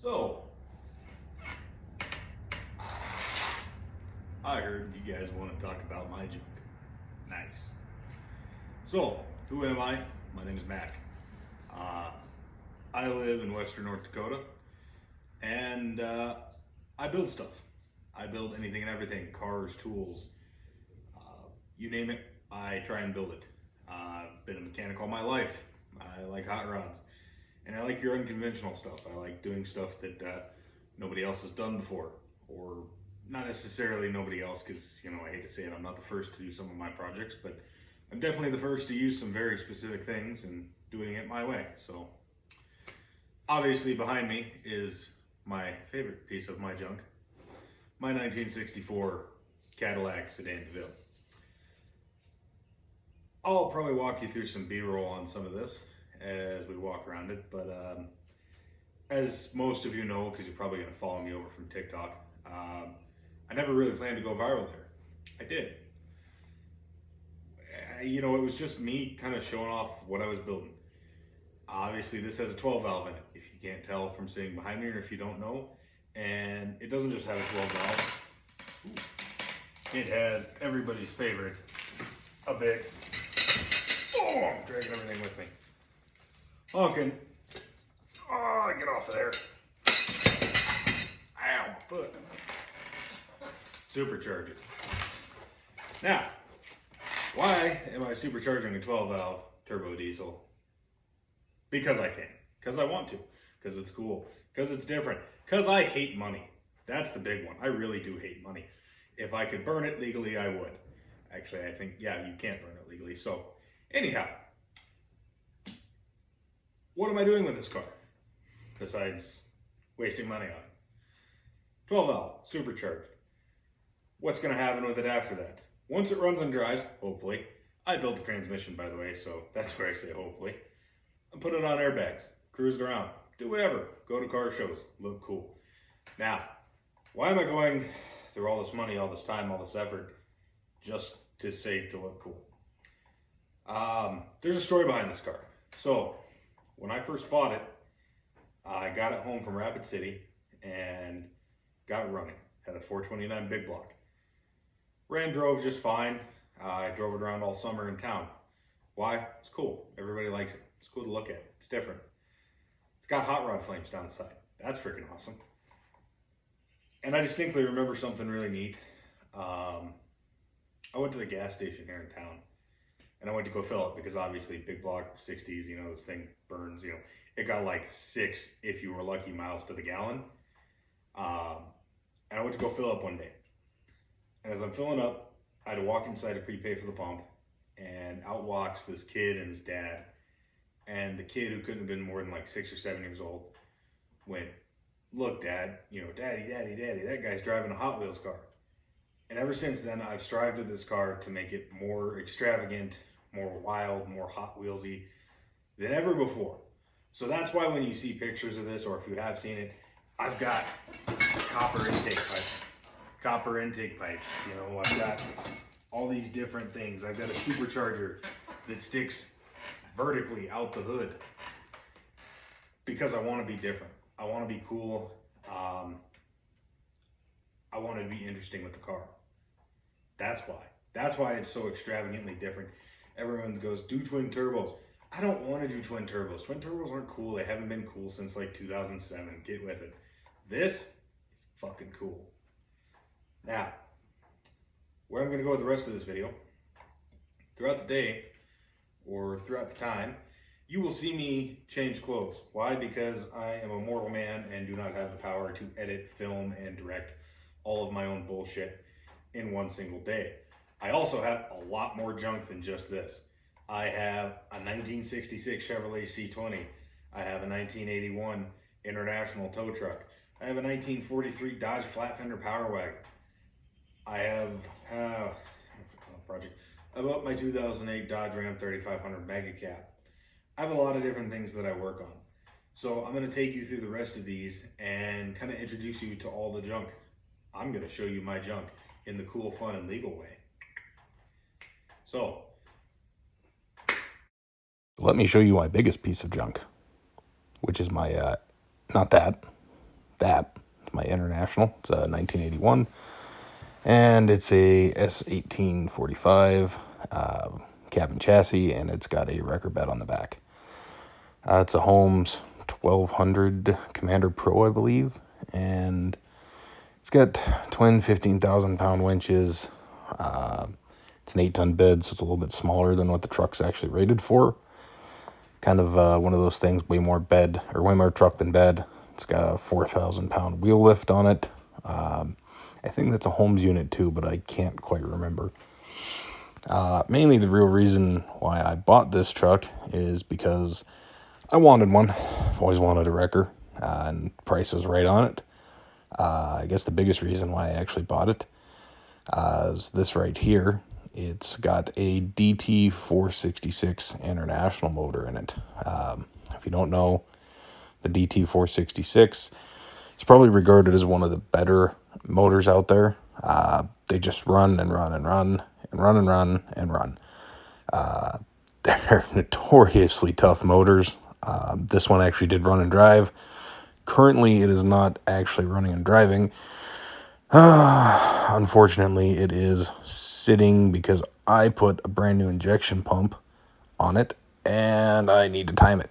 So, I heard you guys want to talk about my junk. Nice. So, who am I? My name is Mac. I live in western North Dakota, and I build stuff. I build anything and everything, cars, tools, you name it, I try and build it. I've been a mechanic all my life. I like hot rods, and I like your unconventional stuff. I like doing stuff that nobody else has done before, or not necessarily nobody else, because, you know, I hate to say it, I'm not the first to do some of my projects, but I'm definitely the first to use some very specific things and doing it my way. So obviously behind me is my favorite piece of my junk, my 1964 Cadillac Sedan DeVille. I'll probably walk you through some B-roll on some of this as we walk around it, but as most of you know, because you're probably going to follow me over from TikTok, I never really planned to go viral there. I did. You know, it was just me kind of showing off what I was building. Obviously, this has a 12 valve in it, if you can't tell from sitting behind me, or if you don't know. And it doesn't just have a 12 valve. It has everybody's favorite, a bit. Oh, I'm dragging everything with me. Honking. Oh, get off of there. Ow, my foot. Supercharger. Now, why am I supercharging a 12 valve turbo diesel? Because I can. Because I want to. Because it's cool. Because it's different. Because I hate money. That's the big one. I really do hate money. If I could burn it legally, I would. Actually, I think, yeah, you can't burn it legally. So, anyhow, what am I doing with this car? Besides wasting money on it. 12 valve, supercharged. What's going to happen with it after that? Once it runs and drives, hopefully. I built the transmission, by the way, so that's where I say hopefully. I put it on airbags, cruise it around, do whatever, go to car shows, look cool. Now, why am I going through all this money, all this time, all this effort, just to say to look cool? There's a story behind this car. So, when I first bought it, I got it home from Rapid City and got it running. Had a 429 big block. Drove just fine. I drove it around all summer in town. Why? It's cool. Everybody likes it. It's cool to look at. It's different. It's got hot rod flames down the side. That's freaking awesome. And I distinctly remember something really neat. I went to the gas station here in town, and I went to go fill it because obviously big block 60s, you know, this thing burns, you know. It got like 6, if you were lucky, miles to the gallon. And I went to go fill up one day. And as I'm filling up, I had to walk inside to prepay for the pump, and out walks this kid and his dad. And the kid, who couldn't have been more than like 6 or 7 years old, went, "Look, Dad, you know, Daddy, that guy's driving a Hot Wheels car." And ever since then, I've strived with this car to make it more extravagant, more wild, more Hot Wheelsy than ever before. So that's why when you see pictures of this, or if you have seen it, I've got copper intake pipes, you know, I've got all these different things. I've got a supercharger that sticks vertically out the hood because I want to be different. I want to be cool. I want to be interesting with the car. That's why. That's why it's so extravagantly different. Everyone goes, do twin turbos. I don't want to do twin turbos. Twin turbos aren't cool. They haven't been cool since like 2007. Get with it. This is fucking cool. Now, where I'm going to go with the rest of this video, throughout the day or throughout the time, you will see me change clothes. Why? Because I am a mortal man and do not have the power to edit, film, and direct all of my own bullshit in one single day. I also have a lot more junk than just this. I have a 1966 Chevrolet C20. I have a 1981 International tow truck. I have a 1943 Dodge flat fender Power Wagon. I have about my 2008 Dodge Ram 3500 Mega Cab. I have a lot of different things that I work on. So I'm going to take you through the rest of these and kind of introduce you to all the junk. I'm going to show you my junk in the cool, fun, and legal way. So, let me show you my biggest piece of junk, which is my, not that, that. It's my International. It's a 1981. And it's a S1845 cabin chassis, and it's got a wrecker bed on the back. It's a Holmes 1200 Commander Pro, I believe, and it's got twin 15,000 pound winches. It's an 8-ton bed, so it's a little bit smaller than what the truck's actually rated for. Kind of one of those things, way more truck than bed. It's got a 4,000 pound wheel lift on it. I think that's a Holmes unit too, but I can't quite remember. Mainly the real reason why I bought this truck is because I wanted one. I've always wanted a wrecker, and price was right on it. I guess the biggest reason why I actually bought it is this right here. It's got a DT 466 International motor in it. If you don't know, the DT 466 is probably regarded as one of the better motors out there. They just run and run and run and run and run and run. They're notoriously tough motors. This one actually did run and drive. Currently, it is not actually running and driving. Unfortunately, it is sitting because I put a brand new injection pump on it, and I need to time it.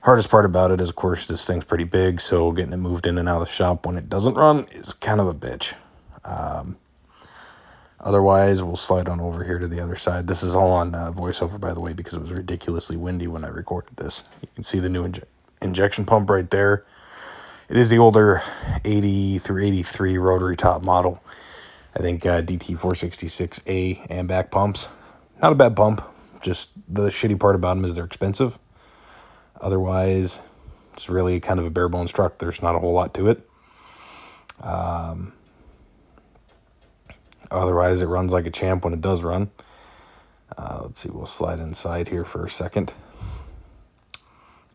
Hardest part about it is, of course, this thing's pretty big, so getting it moved in and out of the shop when it doesn't run is kind of a bitch. Otherwise, we'll slide on over here to the other side. This is all on voiceover, by the way, because it was ridiculously windy when I recorded this. You can see the new injection pump right there. It is the older 80 through 83 rotary top model. I think DT 466A and back pumps. Not a bad pump. Just the shitty part about them is they're expensive. Otherwise, it's really kind of a bare bones truck. There's not a whole lot to it. Otherwise, it runs like a champ when it does run. Let's see, we'll slide inside here for a second.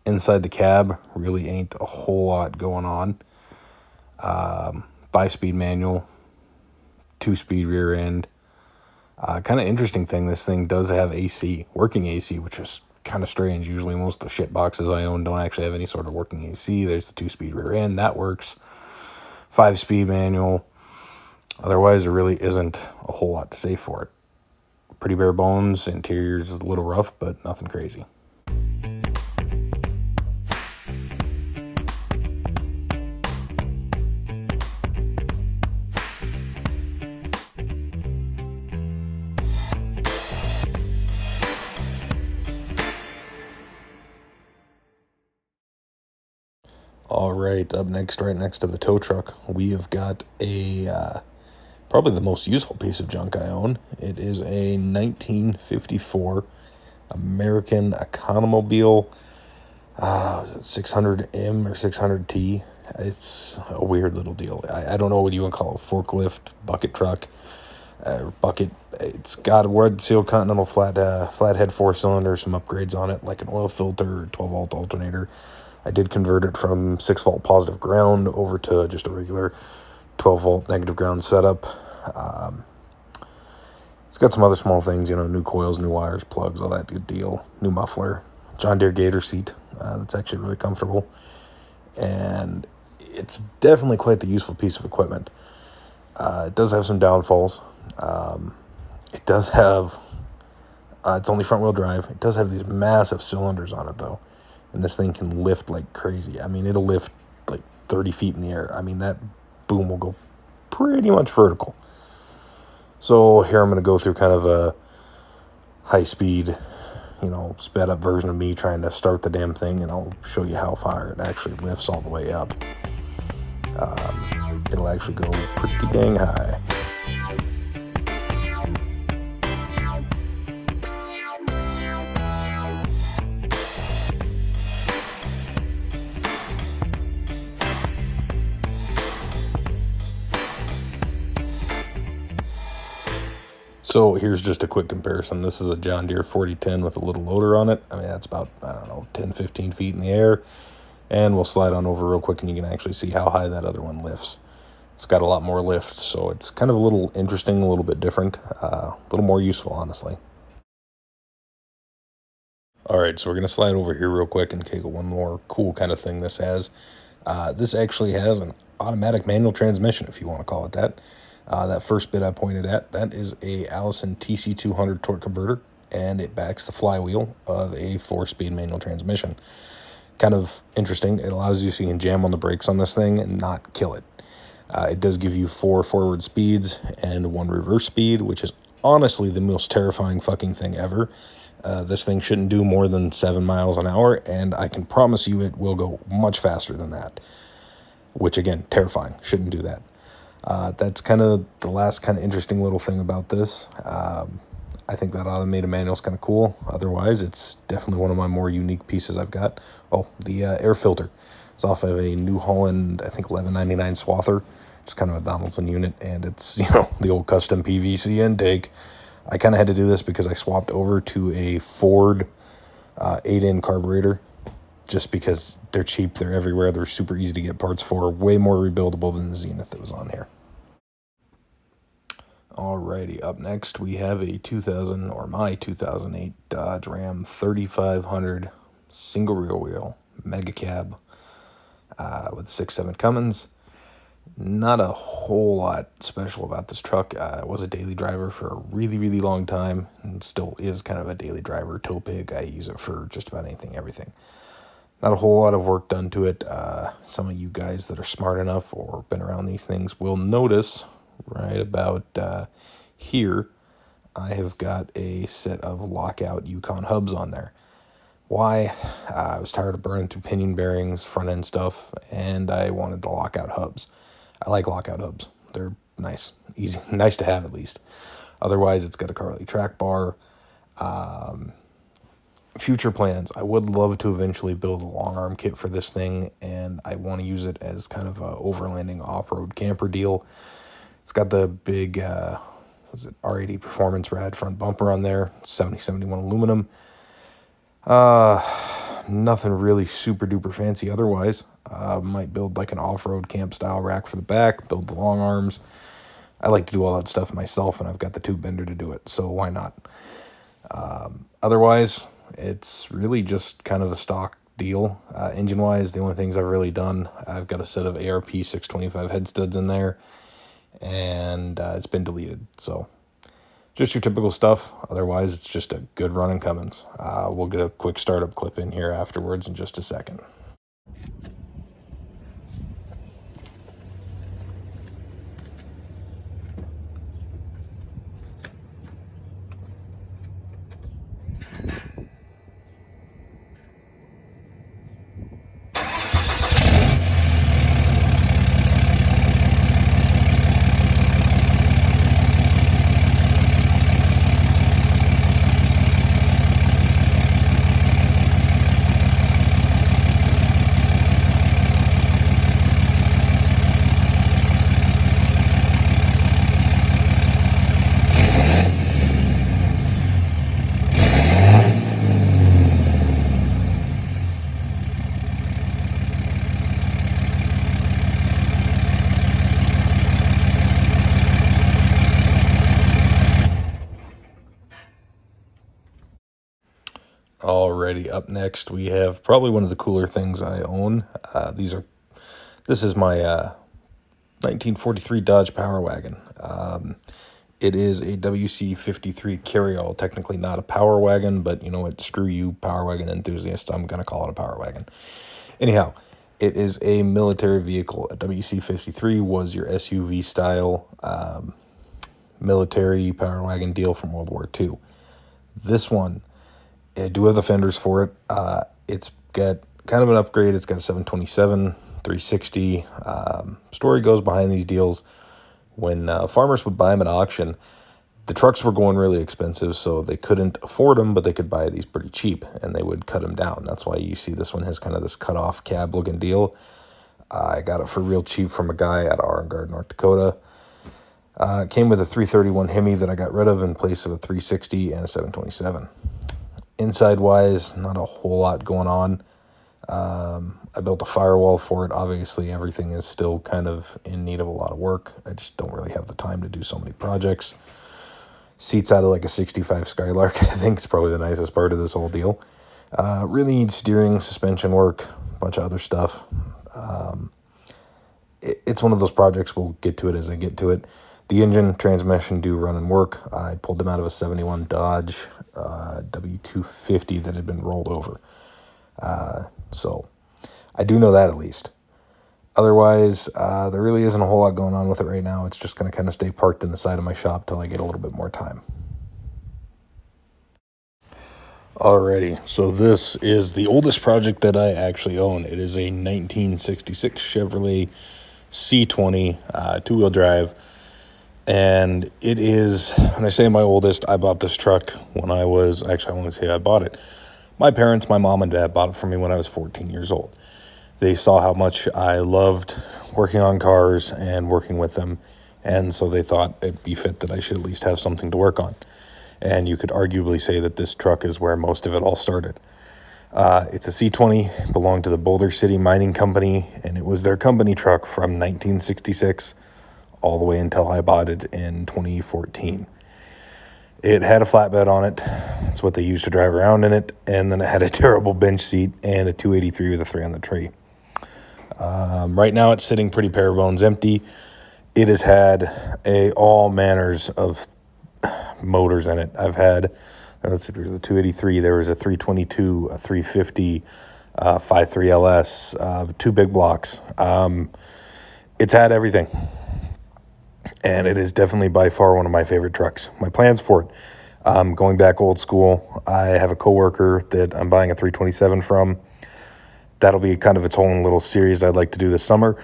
Inside the cab, really ain't a whole lot going on. 5-speed manual, 2-speed rear end. Kind of interesting thing, this thing does have AC, working AC, which is kind of strange. Usually most of the shit boxes I own don't actually have any sort of working AC. There's the 2-speed rear end, that works. 5-speed manual. Otherwise, there really isn't a whole lot to say for it. Pretty bare bones. Interior's a little rough, but nothing crazy. All right, up next, right next to the tow truck, we have got a probably the most useful piece of junk I own. It is a 1954 American Economobile 600M or 600T. It's a weird little deal. I don't know what you would call a forklift, bucket truck, bucket. It's got a wide seal Continental flathead 4-cylinder, some upgrades on it, like an oil filter, 12-volt alternator. I did convert it from 6-volt positive ground over to just a regular 12-volt negative ground setup. It's got some other small things, new coils, new wires, plugs, all that good deal. New muffler, John Deere Gator seat. That's actually really comfortable. And it's definitely quite the useful piece of equipment. It does have some downfalls. It does have, it's only front wheel drive. It does have these massive cylinders on it though. And this thing can lift like crazy. I mean, it'll lift like 30 feet in the air. I mean, that boom will go pretty much vertical. So here I'm going to go through kind of a high speed, sped up version of me trying to start the damn thing, and I'll show you how far it actually lifts all the way up. It'll actually go pretty dang high. So here's just a quick comparison. This is a John Deere 4010 with a little loader on it. I mean, that's about, 10, 15 feet in the air. And we'll slide on over real quick and you can actually see how high that other one lifts. It's got a lot more lift, so it's kind of a little interesting, a little bit different, a little more useful, honestly. All right, so we're going to slide over here real quick and take one more cool kind of thing this has. This actually has an automatic manual transmission, if you want to call it that. That first bit I pointed at, that is a Allison TC200 torque converter, and it backs the flywheel of a 4-speed manual transmission. Kind of interesting. It allows you so you can jam on the brakes on this thing and not kill it. It does give you 4 forward speeds and 1 reverse speed, which is honestly the most terrifying fucking thing ever. This thing shouldn't do more than 7 miles an hour, and I can promise you it will go much faster than that. Which, again, terrifying. Shouldn't do that. That's kind of the last kind of interesting little thing about this. I think that automated manual is kind of cool. Otherwise, it's definitely one of my more unique pieces I've got. Oh, the air filter. It's off of a New Holland, I think, 1199 swather. It's kind of a Donaldson unit, and it's, the old custom PVC intake. I kind of had to do this because I swapped over to a Ford 8-in carburetor, just because they're cheap, they're everywhere, they're super easy to get parts for, way more rebuildable than the Zenith that was on here. Alrighty, up next we have a 2008 Dodge Ram 3500 single rear wheel mega cab with a 6.7 Cummins. Not a whole lot special about this truck. It was a daily driver for a really, really long time, and still is kind of a daily driver. Tow pig, I use it for just about anything, everything. Not a whole lot of work done to it. Some of you guys that are smart enough or been around these things will notice right about here, I have got a set of lockout Yukon hubs on there. Why? I was tired of burning through pinion bearings, front end stuff, and I wanted the lockout hubs. I like lockout hubs. They're nice, easy, nice to have at least. Otherwise, it's got a Carly track bar. Future plans, I would love to eventually build a long arm kit for this thing, and I want to use it as kind of a overlanding off-road camper deal. It's got the big R80 Performance Rad front bumper on there, 7071 aluminum. Nothing really super duper fancy otherwise. Might build like an off-road camp style rack for the back, build the long arms. I like to do all that stuff myself, and I've got the tube bender to do it, so why not? Otherwise, it's really just kind of a stock deal. Engine-wise, the only things I've really done, I've got a set of ARP 625 head studs in there, and it's been deleted. So just your typical stuff. Otherwise, it's just a good running Cummins. We'll get a quick startup clip in here afterwards in just a second. Alrighty, up next we have probably one of the cooler things I own. This is my 1943 Dodge Power Wagon. It is a WC53 carryall, technically not a Power Wagon, but you know what, screw you Power Wagon enthusiasts, I'm going to call it a Power Wagon. Anyhow, it is a military vehicle. A WC53 was your SUV style military Power Wagon deal from World War II. This one, I do have the fenders for it. It's got kind of an upgrade. It's got a 727, 360. Story goes behind these deals. When farmers would buy them at auction, the trucks were going really expensive, so they couldn't afford them, but they could buy these pretty cheap, and they would cut them down. That's why you see this one has kind of this cut-off cab-looking deal. I got it for real cheap from a guy out of Arengard, North Dakota. It came with a 331 Hemi that I got rid of in place of a 360 and a 727. Inside-wise, not a whole lot going on. I built a firewall for it. Obviously, everything is still kind of in need of a lot of work. I just don't really have the time to do so many projects. Seats out of like a 65 Skylark, I think, is probably the nicest part of this whole deal. Really needs steering, suspension work, a bunch of other stuff. It's one of those projects, we'll get to it as I get to it. The engine, transmission do run and work. I pulled them out of a 71 Dodge W250 that had been rolled over. So I do know that at least. Otherwise, there really isn't a whole lot going on with it right now. It's just going to kind of stay parked in the side of my shop till I get a little bit more time. Alrighty, so this is the oldest project that I actually own. It is a 1966 Chevrolet C20 two-wheel drive. And it is, when I say my oldest, I bought this truck when I was, actually I want to say I bought it. My parents, my mom and dad bought it for me when I was 14 years old. They saw how much I loved working on cars and working with them. And so they thought it'd be fit that I should at least have something to work on. And you could arguably say that this truck is where most of it all started. It's a C20, belonged to the Boulder City Mining Company, and it was their company truck from 1966 all the way until I bought it in 2014. It had a flatbed on it. That's what they used to drive around in it. And then it had a terrible bench seat and a 283 with a 3 on the tree. Right now it's sitting pretty bare bones empty. It has had all manners of motors in it. I've had, let's see, there's a 283, there was a 322, a 350, 53 LS, 2 big blocks. It's had everything. And it is definitely by far one of my favorite trucks. My plans for it, going back old school, I have a coworker that I'm buying a 327 from. That'll be kind of its own little series I'd like to do this summer.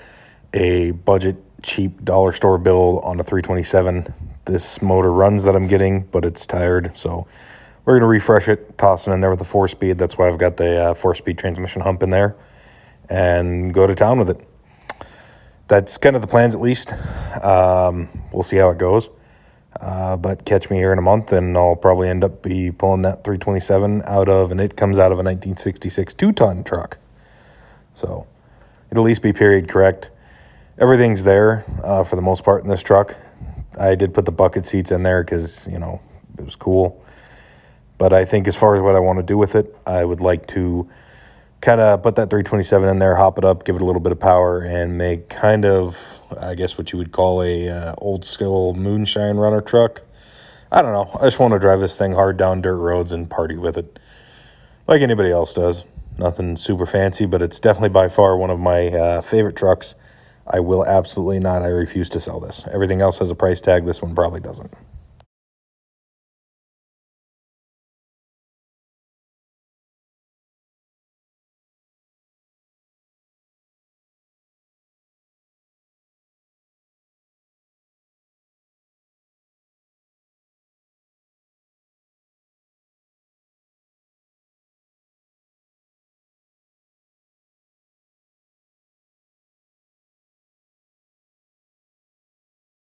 A budget, cheap dollar store build on a 327. This motor runs that I'm getting, but it's tired. So we're going to refresh it, toss it in there with a 4-speed. That's why I've got the 4-speed transmission hump in there. And go to town with it. That's kind of the plans, at least. We'll see how it goes. But catch me here in a month, and I'll probably end up be pulling that 327 out of, and it comes out of a 1966 2-ton truck. So it'll at least be period correct. Everything's there for the most part in this truck. I did put the bucket seats in there because, you know, it was cool. But I think as far as what I want to do with it, I would like to kind of put that 327 in there, hop it up, give it a little bit of power, and make kind of, I guess, what you would call a old school moonshine runner truck. I don't know. I just want to drive this thing hard down dirt roads and party with it like anybody else does. Nothing super fancy, but it's definitely by far one of my favorite trucks. I will absolutely not. I refuse to sell this. Everything else has a price tag. This one probably doesn't.